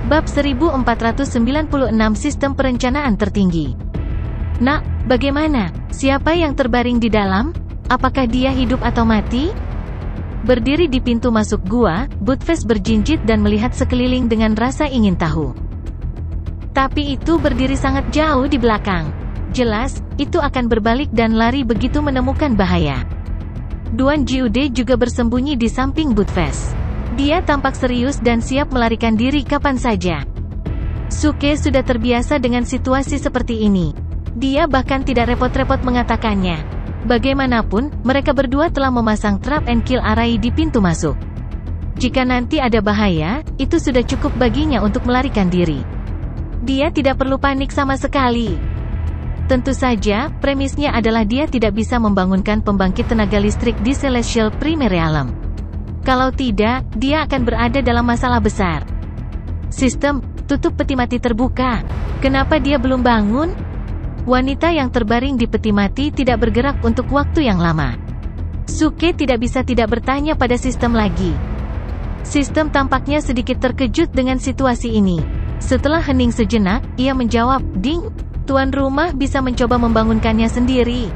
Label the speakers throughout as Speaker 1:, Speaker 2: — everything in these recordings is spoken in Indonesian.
Speaker 1: Bab 1496 Sistem Perencanaan Tertinggi. Nak, bagaimana? Siapa yang terbaring di dalam? Apakah dia hidup atau mati? Berdiri di pintu masuk gua, Buttfast berjinjit dan melihat sekeliling dengan rasa ingin tahu. Tapi itu berdiri sangat jauh di belakang. Jelas, itu akan berbalik dan lari begitu menemukan bahaya. Duan Jiude juga bersembunyi di samping Buttfast. Dia tampak serius dan siap melarikan diri kapan saja. Suke sudah terbiasa dengan situasi seperti ini. Dia bahkan tidak repot-repot mengatakannya. Bagaimanapun, mereka berdua telah memasang trap and kill array di pintu masuk. Jika nanti ada bahaya, itu sudah cukup baginya untuk melarikan diri. Dia tidak perlu panik sama sekali. Tentu saja, premisnya adalah dia tidak bisa membangunkan pembangkit tenaga listrik di Celestial Prime Realm. Kalau tidak, dia akan berada dalam masalah besar. Sistem, tutup peti mati terbuka. Kenapa dia belum bangun? Wanita yang terbaring di peti mati tidak bergerak untuk waktu yang lama. Suke tidak bisa tidak bertanya pada sistem lagi. Sistem tampaknya sedikit terkejut dengan situasi ini. Setelah hening sejenak, ia menjawab, "Ding, tuan rumah bisa mencoba membangunkannya sendiri."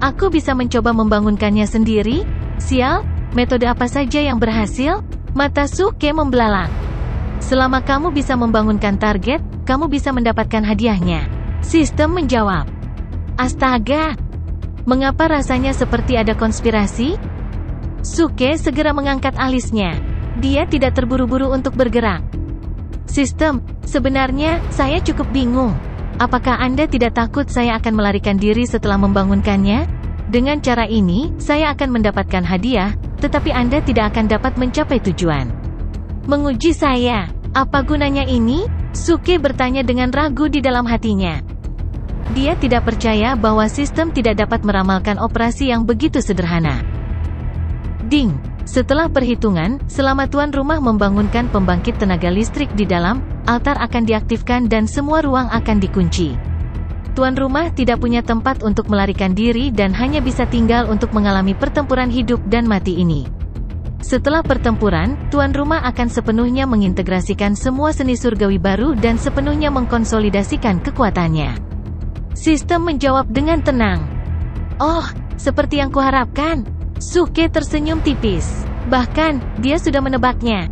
Speaker 1: "Aku bisa mencoba membangunkannya sendiri? Sial, metode apa saja yang berhasil?" Mata Suke membelalak. "Selama kamu bisa membangunkan target, kamu bisa mendapatkan hadiahnya." Sistem menjawab. "Astaga! Mengapa rasanya seperti ada konspirasi?" Suke segera mengangkat alisnya. Dia tidak terburu-buru untuk bergerak. "Sistem, sebenarnya, saya cukup bingung. Apakah Anda tidak takut saya akan melarikan diri setelah membangunkannya? Dengan cara ini, saya akan mendapatkan hadiah, tetapi Anda tidak akan dapat mencapai tujuan." "Menguji saya? Apa gunanya ini?" Suke bertanya dengan ragu di dalam hatinya. Dia tidak percaya bahwa sistem tidak dapat meramalkan operasi yang begitu sederhana. Ding! Setelah perhitungan, selama tuan rumah membangunkan pembangkit tenaga listrik di dalam, altar akan diaktifkan dan semua ruang akan dikunci. Tuan rumah tidak punya tempat untuk melarikan diri dan hanya bisa tinggal untuk mengalami pertempuran hidup dan mati ini. Setelah pertempuran, tuan rumah akan sepenuhnya mengintegrasikan semua seni surgawi baru dan sepenuhnya mengkonsolidasikan kekuatannya. Sistem menjawab dengan tenang. "Oh, seperti yang kuharapkan." Suke tersenyum tipis. Bahkan, dia sudah menebaknya.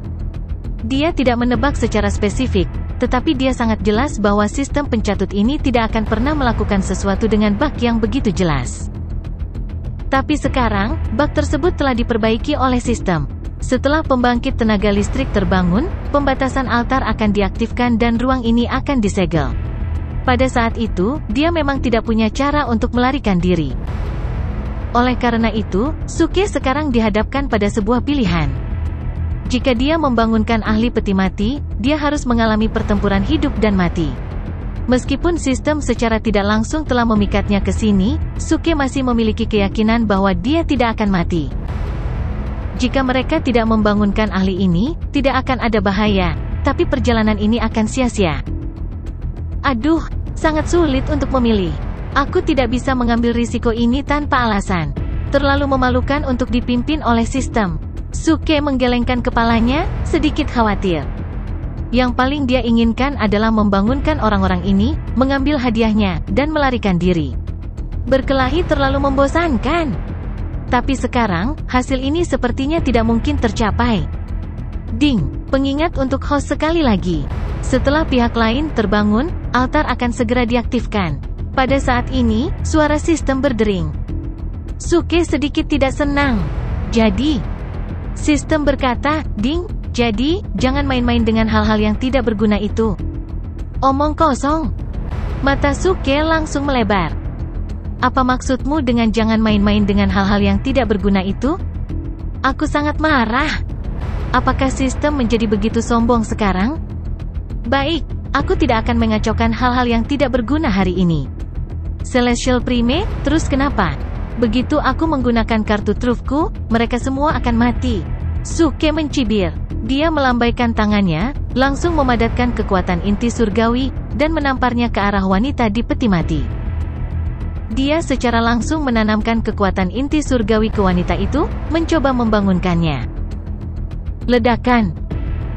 Speaker 1: Dia tidak menebak secara spesifik, tetapi dia sangat jelas bahwa sistem pencatut ini tidak akan pernah melakukan sesuatu dengan bug yang begitu jelas. Tapi sekarang, bug tersebut telah diperbaiki oleh sistem. Setelah pembangkit tenaga listrik terbangun, pembatasan altar akan diaktifkan dan ruang ini akan disegel. Pada saat itu, dia memang tidak punya cara untuk melarikan diri. Oleh karena itu, Suke sekarang dihadapkan pada sebuah pilihan. Jika dia membangunkan ahli peti mati, dia harus mengalami pertempuran hidup dan mati. Meskipun sistem secara tidak langsung telah memikatnya ke sini, Suke masih memiliki keyakinan bahwa dia tidak akan mati. Jika mereka tidak membangunkan ahli ini, tidak akan ada bahaya, tapi perjalanan ini akan sia-sia. Aduh, sangat sulit untuk memilih. Aku tidak bisa mengambil risiko ini tanpa alasan. Terlalu memalukan untuk dipimpin oleh sistem. Suke menggelengkan kepalanya, sedikit khawatir. Yang paling dia inginkan adalah membangunkan orang-orang ini, mengambil hadiahnya, dan melarikan diri. Berkelahi terlalu membosankan. Tapi sekarang, hasil ini sepertinya tidak mungkin tercapai. Ding! Pengingat untuk host sekali lagi. Setelah pihak lain terbangun, altar akan segera diaktifkan. Pada saat ini, suara sistem berdering. Suke sedikit tidak senang. "Jadi?" Sistem berkata, "Ding, jadi, jangan main-main dengan hal-hal yang tidak berguna itu." "Omong kosong." Mata Suke langsung melebar. "Apa maksudmu dengan jangan main-main dengan hal-hal yang tidak berguna itu?" "Aku sangat marah." Apakah sistem menjadi begitu sombong sekarang? Baik, aku tidak akan mengacaukan hal-hal yang tidak berguna hari ini. Celestial Prime, terus kenapa? Begitu aku menggunakan kartu trufku, mereka semua akan mati. Suke mencibir. Dia melambaikan tangannya, langsung memadatkan kekuatan inti surgawi, dan menamparnya ke arah wanita di peti mati. Dia secara langsung menanamkan kekuatan inti surgawi ke wanita itu, mencoba membangunkannya. Ledakan.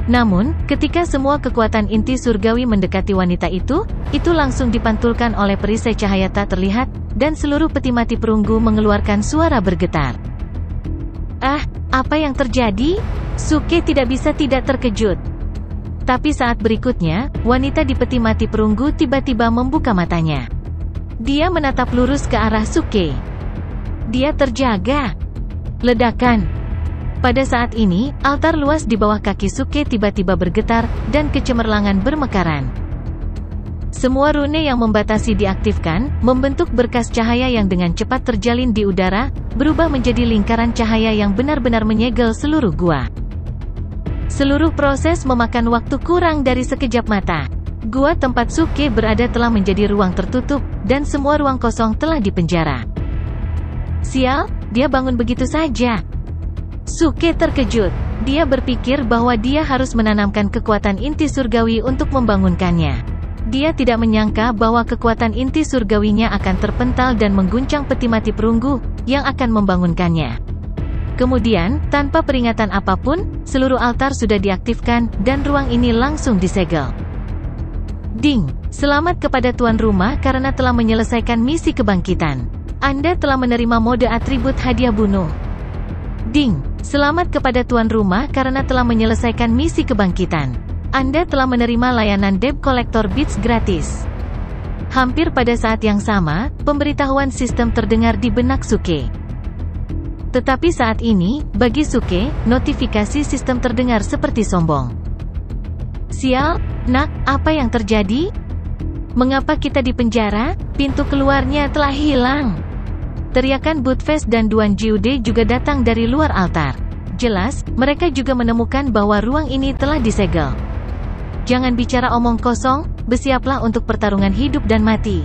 Speaker 1: Namun, ketika semua kekuatan inti surgawi mendekati wanita itu langsung dipantulkan oleh perisai cahaya tak terlihat, dan seluruh peti mati perunggu mengeluarkan suara bergetar. Ah, apa yang terjadi? Suke tidak bisa tidak terkejut. Tapi saat berikutnya, wanita di peti mati perunggu tiba-tiba membuka matanya. Dia menatap lurus ke arah Suke. Dia terjaga. Ledakan. Pada saat ini, altar luas di bawah kaki Suke tiba-tiba bergetar, dan kecemerlangan bermekaran. Semua rune yang membatasi diaktifkan, membentuk berkas cahaya yang dengan cepat terjalin di udara, berubah menjadi lingkaran cahaya yang benar-benar menyegel seluruh gua. Seluruh proses memakan waktu kurang dari sekejap mata. Gua tempat Suke berada telah menjadi ruang tertutup, dan semua ruang kosong telah dipenjara. Sial, dia bangun begitu saja. Suke terkejut. Dia berpikir bahwa dia harus menanamkan kekuatan inti surgawi untuk membangunkannya. Dia tidak menyangka bahwa kekuatan inti surgawinya akan terpental dan mengguncang peti mati perunggu, yang akan membangunkannya. Kemudian, tanpa peringatan apapun, seluruh altar sudah diaktifkan, dan ruang ini langsung disegel. Ding! Selamat kepada tuan rumah karena telah menyelesaikan misi kebangkitan. Anda telah menerima mode atribut hadiah bunuh. Ding! Selamat kepada tuan rumah karena telah menyelesaikan misi kebangkitan. Anda telah menerima layanan debt collector bits gratis. Hampir pada saat yang sama, pemberitahuan sistem terdengar di benak Suke. Tetapi saat ini, bagi Suke, notifikasi sistem terdengar seperti sombong. Sial, nak, apa yang terjadi? Mengapa kita di penjara? Pintu keluarnya telah hilang. Teriakan Budfest dan Duan Jiude juga datang dari luar altar. Jelas, mereka juga menemukan bahwa ruang ini telah disegel. Jangan bicara omong kosong, bersiaplah untuk pertarungan hidup dan mati.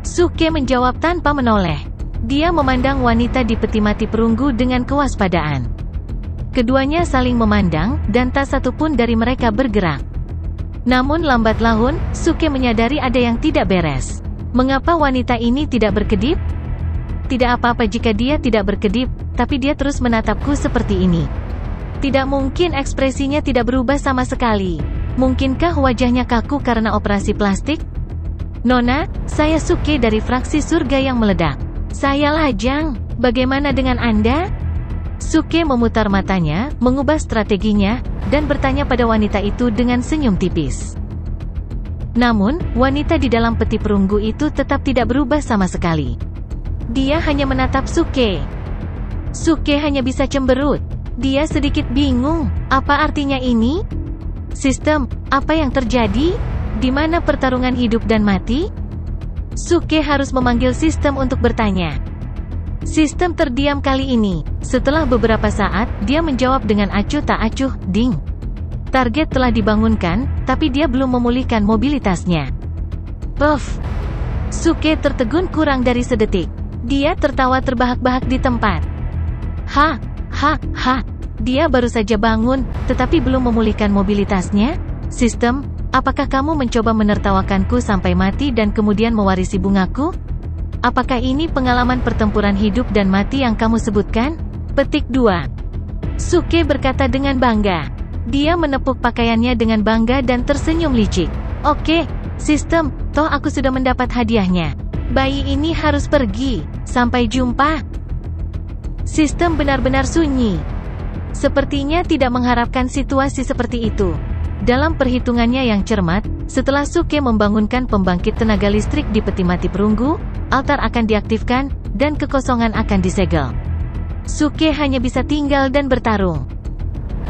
Speaker 1: Suke menjawab tanpa menoleh. Dia memandang wanita di peti mati perunggu dengan kewaspadaan. Keduanya saling memandang, dan tak satu pun dari mereka bergerak. Namun lambat laun, Suke menyadari ada yang tidak beres. Mengapa wanita ini tidak berkedip? Tidak apa-apa jika dia tidak berkedip, tapi dia terus menatapku seperti ini. Tidak mungkin ekspresinya tidak berubah sama sekali. Mungkinkah wajahnya kaku karena operasi plastik? Nona, saya Suke dari fraksi surga yang meledak. Saya Lajang, bagaimana dengan Anda? Suke memutar matanya, mengubah strateginya, dan bertanya pada wanita itu dengan senyum tipis. Namun, wanita di dalam peti perunggu itu tetap tidak berubah sama sekali. Dia hanya menatap Suke. Suke hanya bisa cemberut. Dia sedikit bingung, apa artinya ini? Sistem, apa yang terjadi? Di mana pertarungan hidup dan mati? Suke harus memanggil sistem untuk bertanya. Sistem terdiam kali ini. Setelah beberapa saat, dia menjawab dengan acuh tak acuh, ding. Target telah dibangunkan, tapi dia belum memulihkan mobilitasnya. Puff. Suke tertegun kurang dari sedetik. Dia tertawa terbahak-bahak di tempat. Ha. Dia baru saja bangun, tetapi belum memulihkan mobilitasnya. Sistem, apakah kamu mencoba menertawakanku sampai mati dan kemudian mewarisi bungaku? Apakah ini pengalaman pertempuran hidup dan mati yang kamu sebutkan? Petik 2. Suke berkata dengan bangga. Dia menepuk pakaiannya dengan bangga dan tersenyum licik. Oke, sistem, toh aku sudah mendapat hadiahnya. Bayi ini harus pergi. Sampai jumpa. Sistem benar-benar sunyi. Sepertinya tidak mengharapkan situasi seperti itu. Dalam perhitungannya yang cermat, setelah Suke membangunkan pembangkit tenaga listrik di peti mati perunggu, altar akan diaktifkan, dan kekosongan akan disegel. Suke hanya bisa tinggal dan bertarung.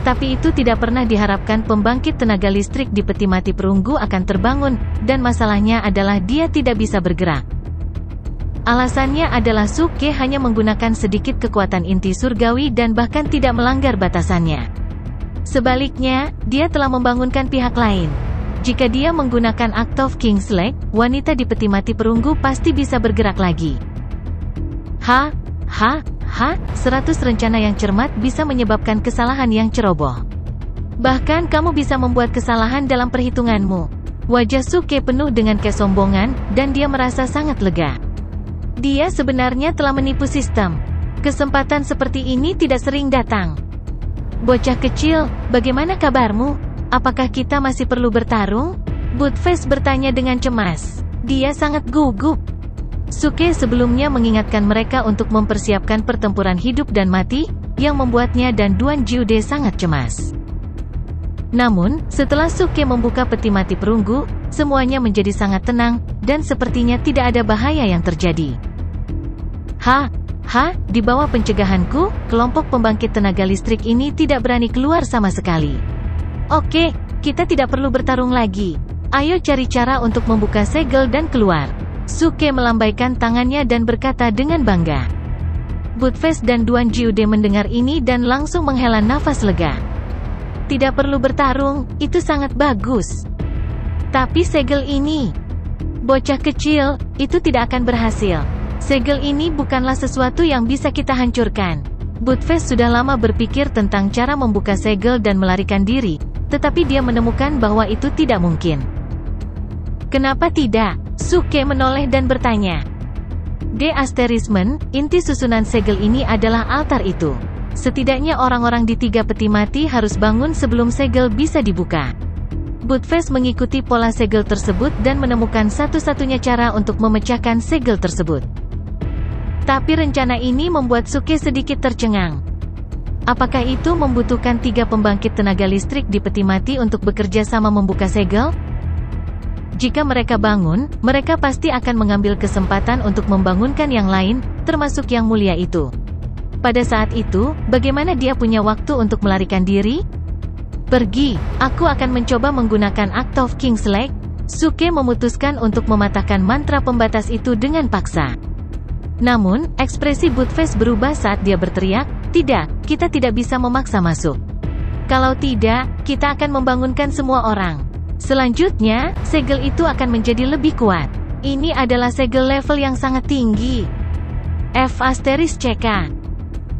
Speaker 1: Tapi itu tidak pernah diharapkan. Pembangkit tenaga listrik di peti mati perunggu akan terbangun, dan masalahnya adalah dia tidak bisa bergerak. Alasannya adalah Suke hanya menggunakan sedikit kekuatan inti surgawi dan bahkan tidak melanggar batasannya. Sebaliknya, dia telah membangunkan pihak lain. Jika dia menggunakan Act of King's Leg, wanita di peti mati perunggu pasti bisa bergerak lagi. 100 rencana yang cermat bisa menyebabkan kesalahan yang ceroboh. Bahkan kamu bisa membuat kesalahan dalam perhitunganmu. Wajah Suke penuh dengan kesombongan, dan dia merasa sangat lega. Dia sebenarnya telah menipu sistem. Kesempatan seperti ini tidak sering datang. Bocah kecil, bagaimana kabarmu? Apakah kita masih perlu bertarung? Buttface bertanya dengan cemas. Dia sangat gugup. Suke sebelumnya mengingatkan mereka untuk mempersiapkan pertempuran hidup dan mati, yang membuatnya dan Duan Jiude sangat cemas. Namun, setelah Suke membuka peti mati perunggu, semuanya menjadi sangat tenang, dan sepertinya tidak ada bahaya yang terjadi. Di bawah pencegahanku, kelompok pembangkit tenaga listrik ini tidak berani keluar sama sekali. Oke, kita tidak perlu bertarung lagi. Ayo cari cara untuk membuka segel dan keluar. Suke melambaikan tangannya dan berkata dengan bangga. Buttface dan Duan Jiude mendengar ini dan langsung menghela nafas lega. Tidak perlu bertarung, itu sangat bagus. Tapi segel ini, bocah kecil, itu tidak akan berhasil. Segel ini bukanlah sesuatu yang bisa kita hancurkan. Buttface sudah lama berpikir tentang cara membuka segel dan melarikan diri, tetapi dia menemukan bahwa itu tidak mungkin. Kenapa tidak? Suke menoleh dan bertanya. Inti susunan segel ini adalah altar itu. Setidaknya orang-orang di 3 peti mati harus bangun sebelum segel bisa dibuka. Buttface mengikuti pola segel tersebut dan menemukan satu-satunya cara untuk memecahkan segel tersebut. Tapi rencana ini membuat Suke sedikit tercengang. Apakah itu membutuhkan 3 pembangkit tenaga listrik di peti mati untuk bekerja sama membuka segel? Jika mereka bangun, mereka pasti akan mengambil kesempatan untuk membangunkan yang lain, termasuk yang mulia itu. Pada saat itu, bagaimana dia punya waktu untuk melarikan diri? Pergi, aku akan mencoba menggunakan Act of King's Leg. Suke memutuskan untuk mematahkan mantra pembatas itu dengan paksa. Namun, ekspresi Buttface berubah saat dia berteriak, tidak, kita tidak bisa memaksa masuk. Kalau tidak, kita akan membangunkan semua orang. Selanjutnya, segel itu akan menjadi lebih kuat. Ini adalah segel level yang sangat tinggi. *CK.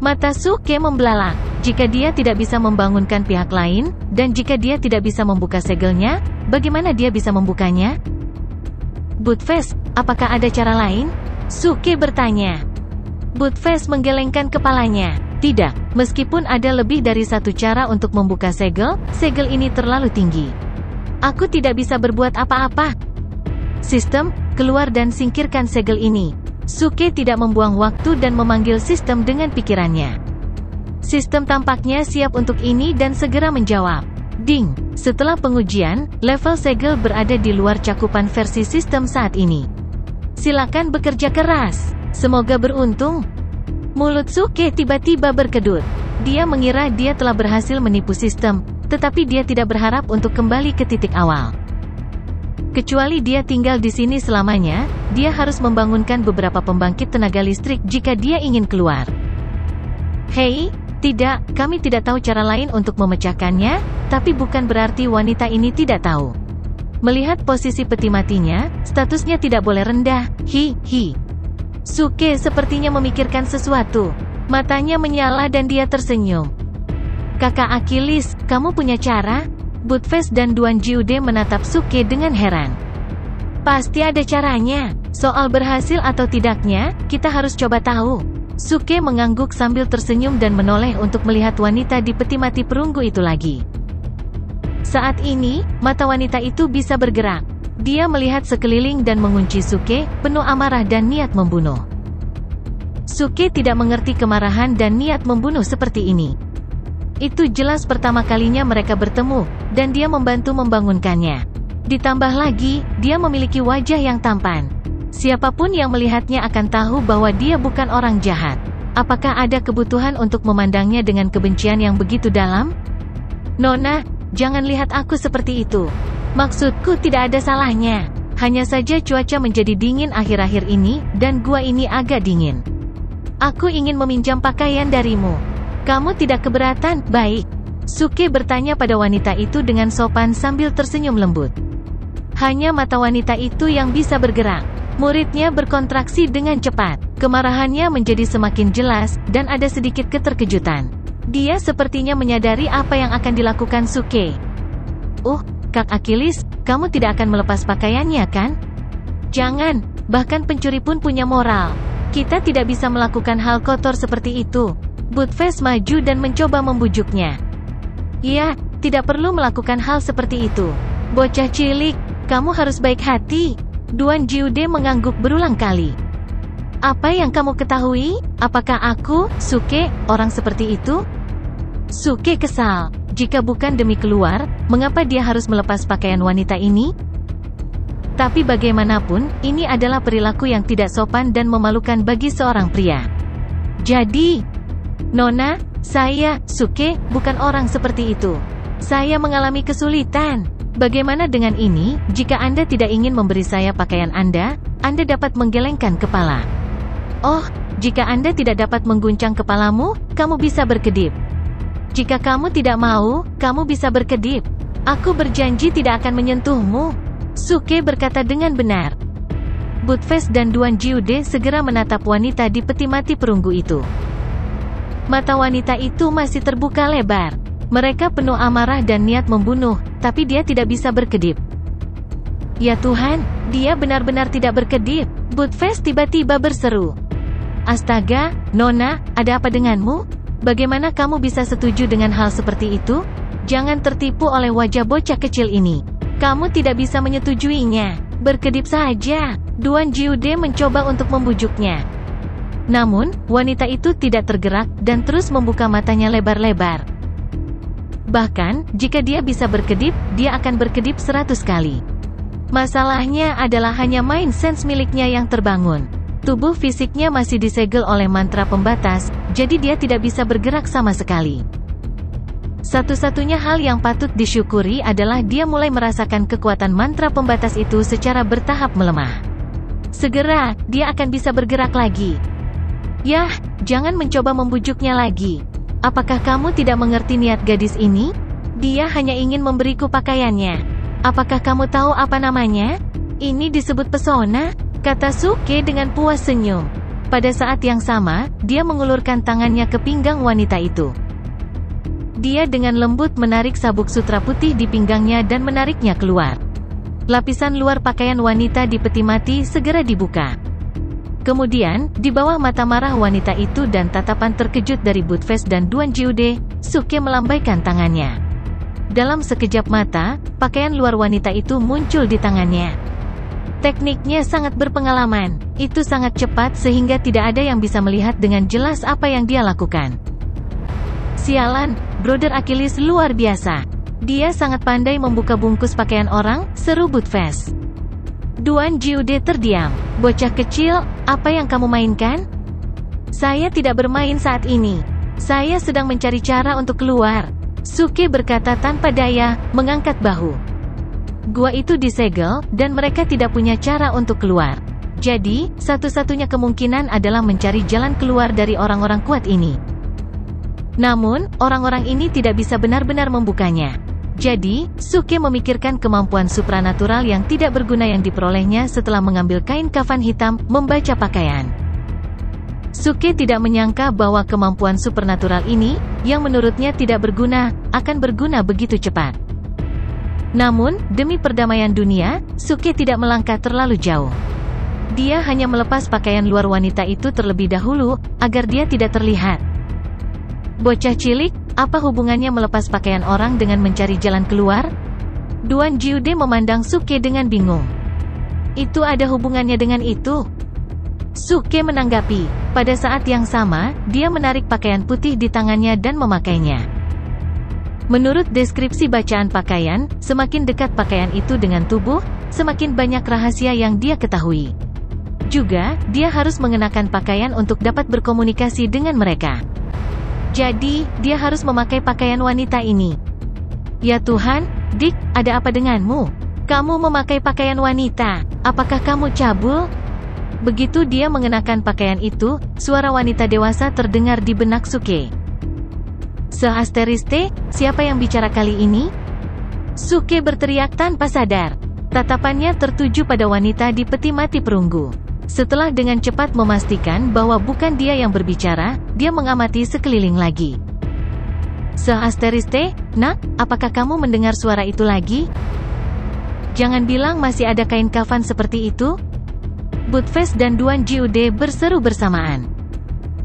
Speaker 1: Mata Suke membelalak. Jika dia tidak bisa membangunkan pihak lain, dan jika dia tidak bisa membuka segelnya, bagaimana dia bisa membukanya? Buttface, apakah ada cara lain? Suke bertanya. Buttface menggelengkan kepalanya. Tidak, meskipun ada lebih dari satu cara untuk membuka segel, segel ini terlalu tinggi. Aku tidak bisa berbuat apa-apa. Sistem, keluar dan singkirkan segel ini. Suke tidak membuang waktu dan memanggil sistem dengan pikirannya. Sistem tampaknya siap untuk ini dan segera menjawab. Ding! Setelah pengujian, level segel berada di luar cakupan versi sistem saat ini. Silakan bekerja keras. Semoga beruntung. Mulut Suke tiba-tiba berkedut. Dia mengira dia telah berhasil menipu sistem, tetapi dia tidak berharap untuk kembali ke titik awal. Kecuali dia tinggal di sini selamanya, dia harus membangunkan beberapa pembangkit tenaga listrik jika dia ingin keluar. Hei, tidak, kami tidak tahu cara lain untuk memecahkannya, tapi bukan berarti wanita ini tidak tahu. Melihat posisi peti matinya, statusnya tidak boleh rendah, Suke sepertinya memikirkan sesuatu. Matanya menyala dan dia tersenyum. Kakak Achilles, kamu punya cara? Buttface dan Duan Jiude menatap Suke dengan heran. Pasti ada caranya. Soal berhasil atau tidaknya, kita harus coba tahu. Suke mengangguk sambil tersenyum dan menoleh untuk melihat wanita di peti mati perunggu itu lagi. Saat ini, mata wanita itu bisa bergerak. Dia melihat sekeliling dan mengunci Suke, penuh amarah dan niat membunuh. Suke tidak mengerti kemarahan dan niat membunuh seperti ini. Itu jelas pertama kalinya mereka bertemu, dan dia membantu membangunkannya. Ditambah lagi, dia memiliki wajah yang tampan. Siapapun yang melihatnya akan tahu bahwa dia bukan orang jahat. Apakah ada kebutuhan untuk memandangnya dengan kebencian yang begitu dalam? Nona, jangan lihat aku seperti itu. Maksudku tidak ada salahnya. Hanya saja cuaca menjadi dingin akhir-akhir ini, dan gua ini agak dingin. Aku ingin meminjam pakaian darimu. Kamu tidak keberatan? Baik. Suke bertanya pada wanita itu dengan sopan sambil tersenyum lembut. Hanya mata wanita itu yang bisa bergerak. Muridnya berkontraksi dengan cepat. Kemarahannya menjadi semakin jelas, dan ada sedikit keterkejutan. Dia sepertinya menyadari apa yang akan dilakukan Suke. Kak Achilles, kamu tidak akan melepas pakaiannya kan? Jangan, bahkan pencuri pun punya moral. Kita tidak bisa melakukan hal kotor seperti itu. Buttface maju dan mencoba membujuknya. Ya, tidak perlu melakukan hal seperti itu. Bocah cilik, kamu harus baik hati. Duan Jiude mengangguk berulang kali. Apa yang kamu ketahui? Apakah aku, Suke, orang seperti itu? Suke kesal. Jika bukan demi keluar, mengapa dia harus melepas pakaian wanita ini? Tapi bagaimanapun, ini adalah perilaku yang tidak sopan dan memalukan bagi seorang pria. Jadi, Nona, saya, Suke, bukan orang seperti itu. Saya mengalami kesulitan. Bagaimana dengan ini? Jika Anda tidak ingin memberi saya pakaian Anda dapat menggelengkan kepala. Oh, jika Anda tidak dapat mengguncang kepalamu, kamu bisa berkedip. Jika kamu tidak mau, kamu bisa berkedip. Aku berjanji tidak akan menyentuhmu. Suke berkata dengan benar. Budfest dan Duan Jiude segera menatap wanita di peti mati perunggu itu. Mata wanita itu masih terbuka lebar. Mereka penuh amarah dan niat membunuh, tapi dia tidak bisa berkedip. Ya Tuhan, dia benar-benar tidak berkedip. Budfest tiba-tiba berseru. Astaga, Nona, ada apa denganmu? Bagaimana kamu bisa setuju dengan hal seperti itu? Jangan tertipu oleh wajah bocah kecil ini. Kamu tidak bisa menyetujuinya. Berkedip saja. Duan Jiude mencoba untuk membujuknya. Namun, wanita itu tidak tergerak dan terus membuka matanya lebar-lebar. Bahkan, jika dia bisa berkedip, dia akan berkedip 100 kali. Masalahnya adalah hanya mind sense miliknya yang terbangun. Tubuh fisiknya masih disegel oleh mantra pembatas, jadi dia tidak bisa bergerak sama sekali. Satu-satunya hal yang patut disyukuri adalah dia mulai merasakan kekuatan mantra pembatas itu secara bertahap melemah. Segera, dia akan bisa bergerak lagi. Yah, jangan mencoba membujuknya lagi. Apakah kamu tidak mengerti niat gadis ini? Dia hanya ingin memberiku pakaiannya. Apakah kamu tahu apa namanya? Ini disebut pesona, kata Suke dengan puas senyum. Pada saat yang sama, dia mengulurkan tangannya ke pinggang wanita itu. Dia dengan lembut menarik sabuk sutra putih di pinggangnya dan menariknya keluar. Lapisan luar pakaian wanita di peti mati segera dibuka. Kemudian, di bawah mata marah wanita itu dan tatapan terkejut dari Budfest dan Duan Jiude, Suke melambaikan tangannya. Dalam sekejap mata, pakaian luar wanita itu muncul di tangannya. Tekniknya sangat berpengalaman. Itu sangat cepat sehingga tidak ada yang bisa melihat dengan jelas apa yang dia lakukan. Sialan, Brother Achilles luar biasa. Dia sangat pandai membuka bungkus pakaian orang, seru Budfest. Duan Jiude terdiam. Bocah kecil, apa yang kamu mainkan? Saya tidak bermain saat ini. Saya sedang mencari cara untuk keluar. Suke berkata tanpa daya, mengangkat bahu. Gua itu disegel, dan mereka tidak punya cara untuk keluar. Jadi, satu-satunya kemungkinan adalah mencari jalan keluar dari orang-orang kuat ini. Namun, orang-orang ini tidak bisa benar-benar membukanya. Jadi, Suke memikirkan kemampuan supranatural yang tidak berguna yang diperolehnya setelah mengambil kain kafan hitam, membaca pakaian. Suke tidak menyangka bahwa kemampuan supernatural ini, yang menurutnya tidak berguna, akan berguna begitu cepat. Namun, demi perdamaian dunia, Suke tidak melangkah terlalu jauh. Dia hanya melepas pakaian luar wanita itu terlebih dahulu, agar dia tidak terlihat. Bocah cilik, apa hubungannya melepas pakaian orang dengan mencari jalan keluar? Duan Jiude memandang Suke dengan bingung. Itu ada hubungannya dengan itu. Suke menanggapi. Pada saat yang sama, dia menarik pakaian putih di tangannya dan memakainya. Menurut deskripsi bacaan pakaian, semakin dekat pakaian itu dengan tubuh, semakin banyak rahasia yang dia ketahui. Juga, dia harus mengenakan pakaian untuk dapat berkomunikasi dengan mereka. Jadi, dia harus memakai pakaian wanita ini. Ya Tuhan, Dick, ada apa denganmu? Kamu memakai pakaian wanita. Apakah kamu cabul? Begitu dia mengenakan pakaian itu, suara wanita dewasa terdengar di benak Suke. Sehasteriste, siapa yang bicara kali ini? Suke berteriak tanpa sadar. Tatapannya tertuju pada wanita di peti mati perunggu. Setelah dengan cepat memastikan bahwa bukan dia yang berbicara, dia mengamati sekeliling lagi. Sehasteriste, nak, apakah kamu mendengar suara itu lagi? Jangan bilang masih ada kain kafan seperti itu? Budfest dan Duan Jiude berseru bersamaan.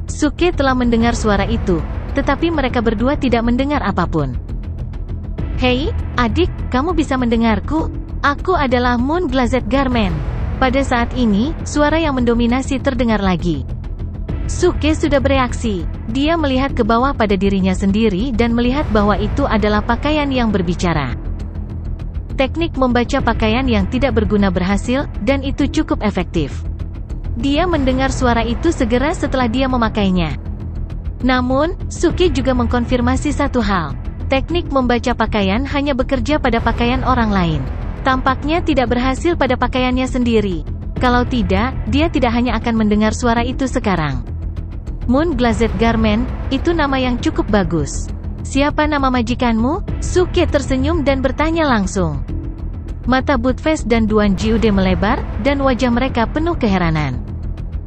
Speaker 1: Suke telah mendengar suara itu, tetapi mereka berdua tidak mendengar apapun. Hei, adik, kamu bisa mendengarku? Aku adalah Moon Glazed Garment. Pada saat ini, suara yang mendominasi terdengar lagi. Suke sudah bereaksi. Dia melihat ke bawah pada dirinya sendiri dan melihat bahwa itu adalah pakaian yang berbicara. Teknik membaca pakaian yang tidak berguna berhasil, dan itu cukup efektif. Dia mendengar suara itu segera setelah dia memakainya. Namun, Suke juga mengkonfirmasi satu hal. Teknik membaca pakaian hanya bekerja pada pakaian orang lain. Tampaknya tidak berhasil pada pakaiannya sendiri. Kalau tidak, dia tidak hanya akan mendengar suara itu sekarang. Moon Glazed Garment, itu nama yang cukup bagus. Siapa nama majikanmu? Suke tersenyum dan bertanya langsung. Mata Buttface dan Duan Jiude melebar, dan wajah mereka penuh keheranan.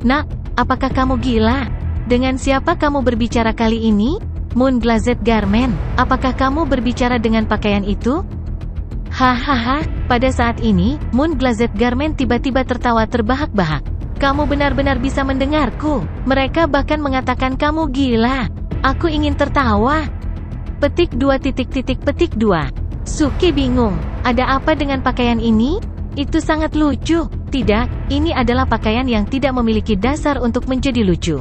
Speaker 1: Nak, apakah kamu gila? Dengan siapa kamu berbicara kali ini? Moon Glazed Garment, apakah kamu berbicara dengan pakaian itu? Hahaha, pada saat ini, Moon Glazed Garment tiba-tiba tertawa terbahak-bahak. Kamu benar-benar bisa mendengarku. Mereka bahkan mengatakan kamu gila. Aku ingin tertawa. Petik 2. Suke bingung. Ada apa dengan pakaian ini? Itu sangat lucu. Tidak, ini adalah pakaian yang tidak memiliki dasar untuk menjadi lucu.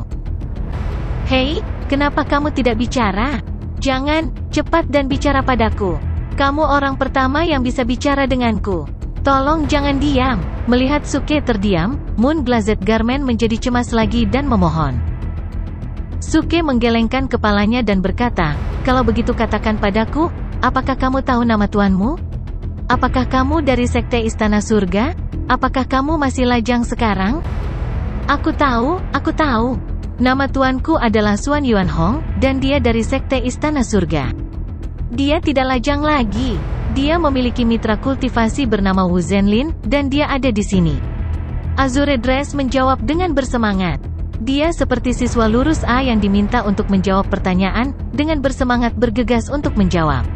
Speaker 1: Hei, kenapa kamu tidak bicara? Jangan, cepat dan bicara padaku. Kamu orang pertama yang bisa bicara denganku. Tolong jangan diam. Melihat Suke terdiam, Moon Glazed Garment menjadi cemas lagi dan memohon. Suke menggelengkan kepalanya dan berkata, kalau begitu katakan padaku, apakah kamu tahu nama tuanmu? Apakah kamu dari Sekte Istana Surga? Apakah kamu masih lajang sekarang? Aku tahu. Nama tuanku adalah Xuan Yuanhong, dan dia dari Sekte Istana Surga. Dia tidak lajang lagi. Dia memiliki mitra kultivasi bernama Wu Zhenlin, dan dia ada di sini. Azure Dress menjawab dengan bersemangat. Dia seperti siswa lurus A yang diminta untuk menjawab pertanyaan, dengan bersemangat bergegas untuk menjawab.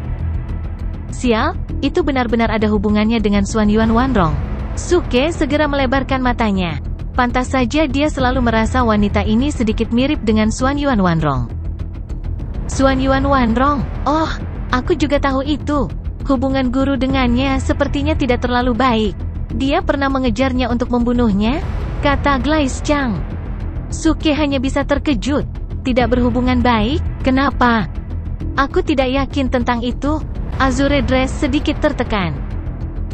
Speaker 1: Sial, itu benar-benar ada hubungannya dengan Xuan Yuan Wanrong. Suke segera melebarkan matanya. Pantas saja dia selalu merasa wanita ini sedikit mirip dengan Xuan Yuan Wanrong. Xuan Yuan Wanrong, oh, aku juga tahu itu. Hubungan guru dengannya sepertinya tidak terlalu baik. Dia pernah mengejarnya untuk membunuhnya, kata Glaize Chang. Suke hanya bisa terkejut. Tidak berhubungan baik, kenapa? Aku tidak yakin tentang itu. Azure Dress sedikit tertekan.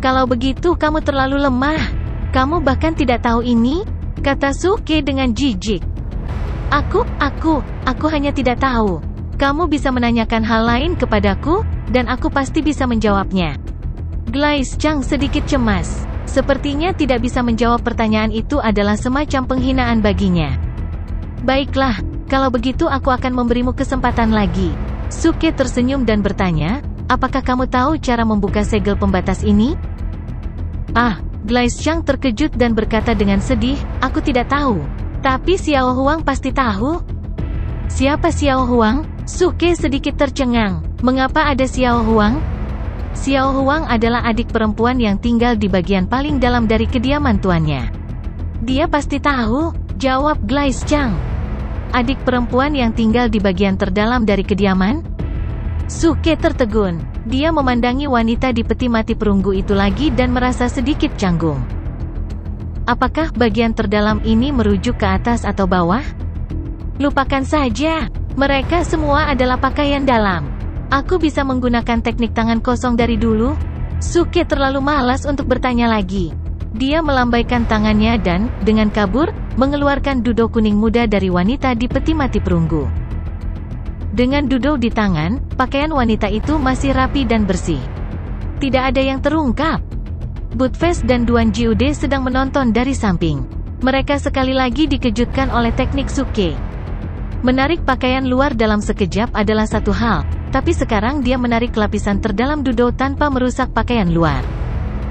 Speaker 1: Kalau begitu kamu terlalu lemah. Kamu bahkan tidak tahu ini, kata Suke dengan jijik. Aku hanya tidak tahu. Kamu bisa menanyakan hal lain kepadaku, dan aku pasti bisa menjawabnya. Glaize Chang sedikit cemas. Sepertinya tidak bisa menjawab pertanyaan itu adalah semacam penghinaan baginya. Baiklah, kalau begitu aku akan memberimu kesempatan lagi. Suke tersenyum dan bertanya, apakah kamu tahu cara membuka segel pembatas ini? Glaize Chang terkejut dan berkata dengan sedih, aku tidak tahu. Tapi Xiao Huang pasti tahu. Siapa Xiao Huang? Suke sedikit tercengang. Mengapa ada Xiao Huang? Xiao Huang adalah adik perempuan yang tinggal di bagian paling dalam dari kediaman tuannya. Dia pasti tahu, jawab Glaize Chang. Adik perempuan yang tinggal di bagian terdalam dari kediaman? Suke tertegun. Dia memandangi wanita di peti mati perunggu itu lagi dan merasa sedikit canggung. Apakah bagian terdalam ini merujuk ke atas atau bawah? Lupakan saja. Mereka semua adalah pakaian dalam. Aku bisa menggunakan teknik tangan kosong dari dulu. Suke terlalu malas untuk bertanya lagi. Dia melambaikan tangannya dan, dengan kabur, mengeluarkan dudo kuning muda dari wanita di peti mati perunggu. Dengan dudo di tangan, pakaian wanita itu masih rapi dan bersih. Tidak ada yang terungkap. Buttface dan Duan Jiude sedang menonton dari samping. Mereka sekali lagi dikejutkan oleh teknik Suke. Menarik pakaian luar dalam sekejap adalah satu hal, tapi sekarang dia menarik lapisan terdalam dudo tanpa merusak pakaian luar.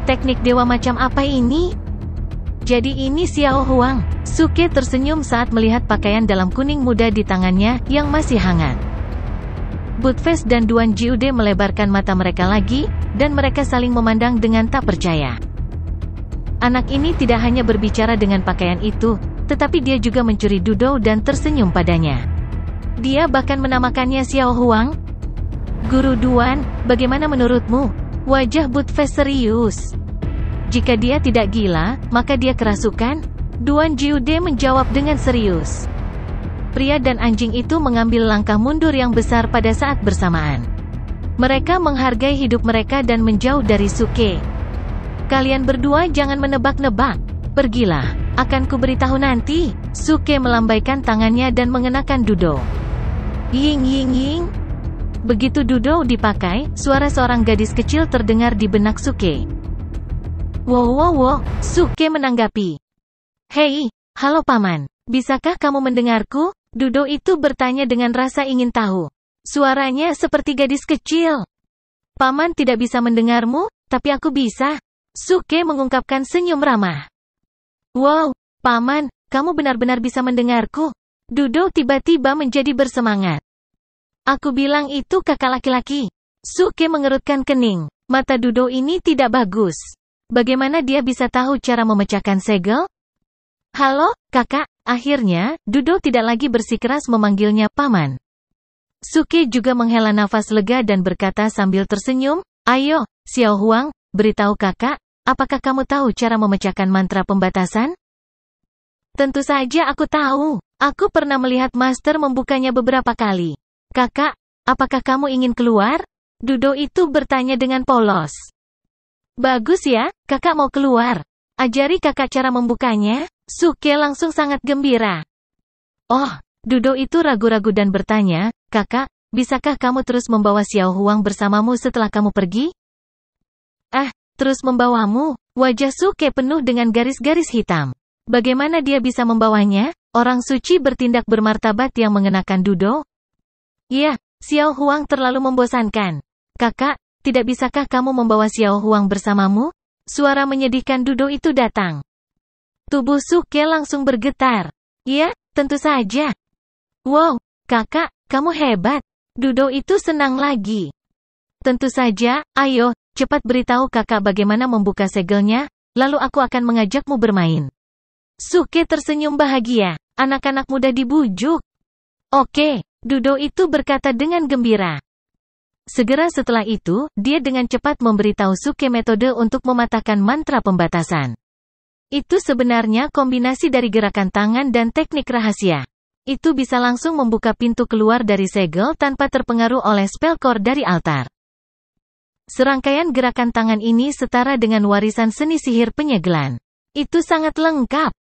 Speaker 1: Teknik dewa macam apa ini? Jadi ini Xiao Huang. Suke tersenyum saat melihat pakaian dalam kuning muda di tangannya, yang masih hangat. Buttface dan Duan Jiude melebarkan mata mereka lagi, dan mereka saling memandang dengan tak percaya. Anak ini tidak hanya berbicara dengan pakaian itu, tetapi dia juga mencuri dudo dan tersenyum padanya. Dia bahkan menamakannya Xiao Huang. Guru Duan, bagaimana menurutmu? Wajah Budfest serius. Jika dia tidak gila, maka dia kerasukan? Duan Jiude menjawab dengan serius. Pria dan anjing itu mengambil langkah mundur yang besar pada saat bersamaan. Mereka menghargai hidup mereka dan menjauh dari Suke. Kalian berdua jangan menebak-nebak. Pergilah, akan kuberitahu nanti. Suke melambaikan tangannya dan mengenakan dudo. Ying ying ying. Begitu dudo dipakai, suara seorang gadis kecil terdengar di benak Suke. Wow wow wow, Suke menanggapi. Hei, halo paman, bisakah kamu mendengarku? Dudo itu bertanya dengan rasa ingin tahu. Suaranya seperti gadis kecil. Paman tidak bisa mendengarmu, tapi aku bisa. Suke mengungkapkan senyum ramah. Wow, paman, kamu benar-benar bisa mendengarku. Dudo tiba-tiba menjadi bersemangat. Aku bilang itu kakak laki-laki. Suke mengerutkan kening. Mata Dudo ini tidak bagus. Bagaimana dia bisa tahu cara memecahkan segel? Halo, kakak. Akhirnya, Dudo tidak lagi bersikeras memanggilnya paman. Suke juga menghela nafas lega dan berkata sambil tersenyum, ayo, Xiao Huang, beritahu kakak, apakah kamu tahu cara memecahkan mantra pembatasan? Tentu saja aku tahu. Aku pernah melihat master membukanya beberapa kali. Kakak, apakah kamu ingin keluar? Dudo itu bertanya dengan polos. Bagus ya, kakak mau keluar. Ajari kakak cara membukanya. Suke langsung sangat gembira. Oh, Dudo itu ragu-ragu dan bertanya, kakak, bisakah kamu terus membawa Xiao Huang bersamamu setelah kamu pergi? Terus membawamu? Wajah Suke penuh dengan garis-garis hitam. Bagaimana dia bisa membawanya? Orang suci bertindak bermartabat yang mengenakan Dudo? Ya, Xiao Huang terlalu membosankan. Kakak, tidak bisakah kamu membawa Xiao Huang bersamamu? Suara menyedihkan Dudo itu datang. Tubuh Suke langsung bergetar. Ya, tentu saja. Wow, kakak, kamu hebat. Dudo itu senang lagi. Tentu saja, ayo, cepat beritahu kakak bagaimana membuka segelnya, lalu aku akan mengajakmu bermain. Suke tersenyum bahagia. Anak-anak muda dibujuk. Oke, Dudo itu berkata dengan gembira. Segera setelah itu, dia dengan cepat memberitahu Suke metode untuk mematahkan mantra pembatasan. Itu sebenarnya kombinasi dari gerakan tangan dan teknik rahasia. Itu bisa langsung membuka pintu keluar dari segel tanpa terpengaruh oleh spell core dari altar. Serangkaian gerakan tangan ini setara dengan warisan seni sihir penyegelan. Itu sangat lengkap.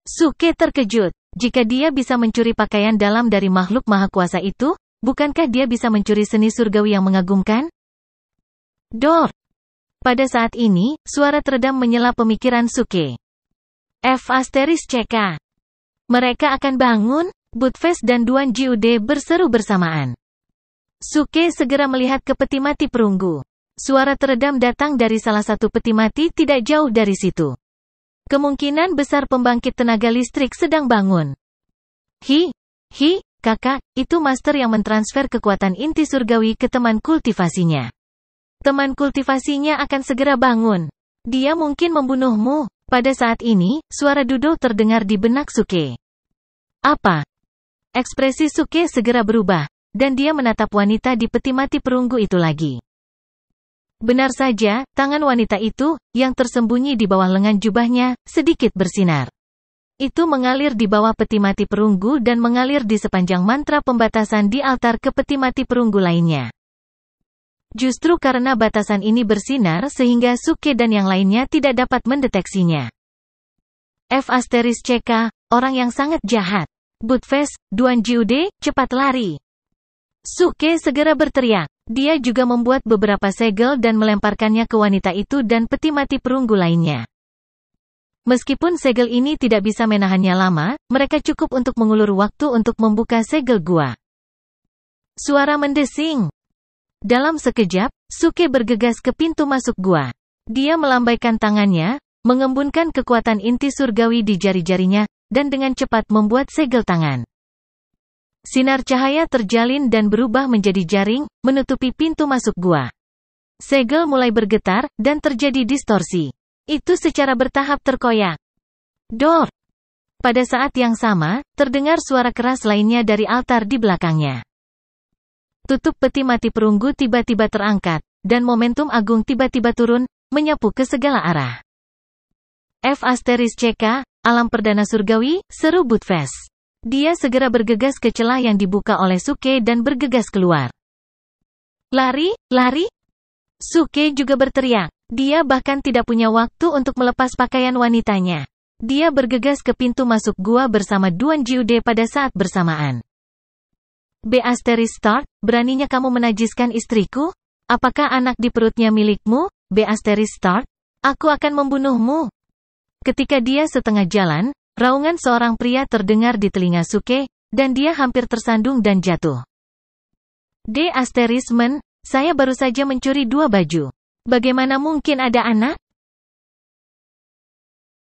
Speaker 1: Suke terkejut. Jika dia bisa mencuri pakaian dalam dari makhluk maha kuasa itu, bukankah dia bisa mencuri seni surgawi yang mengagumkan? Dor. Pada saat ini, suara teredam menyela pemikiran Suke. *CK. Mereka akan bangun, Budfest dan Duan Jiude berseru bersamaan. Suke segera melihat ke peti mati perunggu. Suara teredam datang dari salah satu peti mati tidak jauh dari situ. Kemungkinan besar pembangkit tenaga listrik sedang bangun. Kakak, itu master yang mentransfer kekuatan inti surgawi ke teman kultivasinya. Teman kultivasinya akan segera bangun. Dia mungkin membunuhmu. Pada saat ini, suara Dudo terdengar di benak Suke. Apa? Ekspresi Suke segera berubah, dan dia menatap wanita di peti mati perunggu itu lagi. Benar saja, tangan wanita itu, yang tersembunyi di bawah lengan jubahnya, sedikit bersinar. Itu mengalir di bawah peti mati perunggu dan mengalir di sepanjang mantra pembatasan di altar ke peti mati perunggu lainnya. Justru karena batasan ini bersinar sehingga Suke dan yang lainnya tidak dapat mendeteksinya. *CK, orang yang sangat jahat. Budfest, Duan Jiude, cepat lari. Suke segera berteriak. Dia juga membuat beberapa segel dan melemparkannya ke wanita itu dan peti mati perunggu lainnya. Meskipun segel ini tidak bisa menahannya lama, mereka cukup untuk mengulur waktu untuk membuka segel gua. Suara mendesing. Dalam sekejap, Suke bergegas ke pintu masuk gua. Dia melambaikan tangannya, mengembunkan kekuatan inti surgawi di jari-jarinya, dan dengan cepat membuat segel tangan. Sinar cahaya terjalin dan berubah menjadi jaring, menutupi pintu masuk gua. Segel mulai bergetar, dan terjadi distorsi. Itu secara bertahap terkoyak. Dor! Pada saat yang sama, terdengar suara keras lainnya dari altar di belakangnya. Tutup peti mati perunggu tiba-tiba terangkat, dan momentum agung tiba-tiba turun, menyapu ke segala arah. F*CK, alam perdana surgawi, seru Buttfast. Dia segera bergegas ke celah yang dibuka oleh Suke dan bergegas keluar. Lari, lari! Suke juga berteriak. Dia bahkan tidak punya waktu untuk melepas pakaian wanitanya. Dia bergegas ke pintu masuk gua bersama Duan Jiude pada saat bersamaan. B*Start, beraninya kamu menajiskan istriku? Apakah anak di perutnya milikmu? B*Start, aku akan membunuhmu. Ketika dia setengah jalan, raungan seorang pria terdengar di telinga Suke, dan dia hampir tersandung dan jatuh. D*Men, saya baru saja mencuri 2 baju. Bagaimana mungkin ada anak?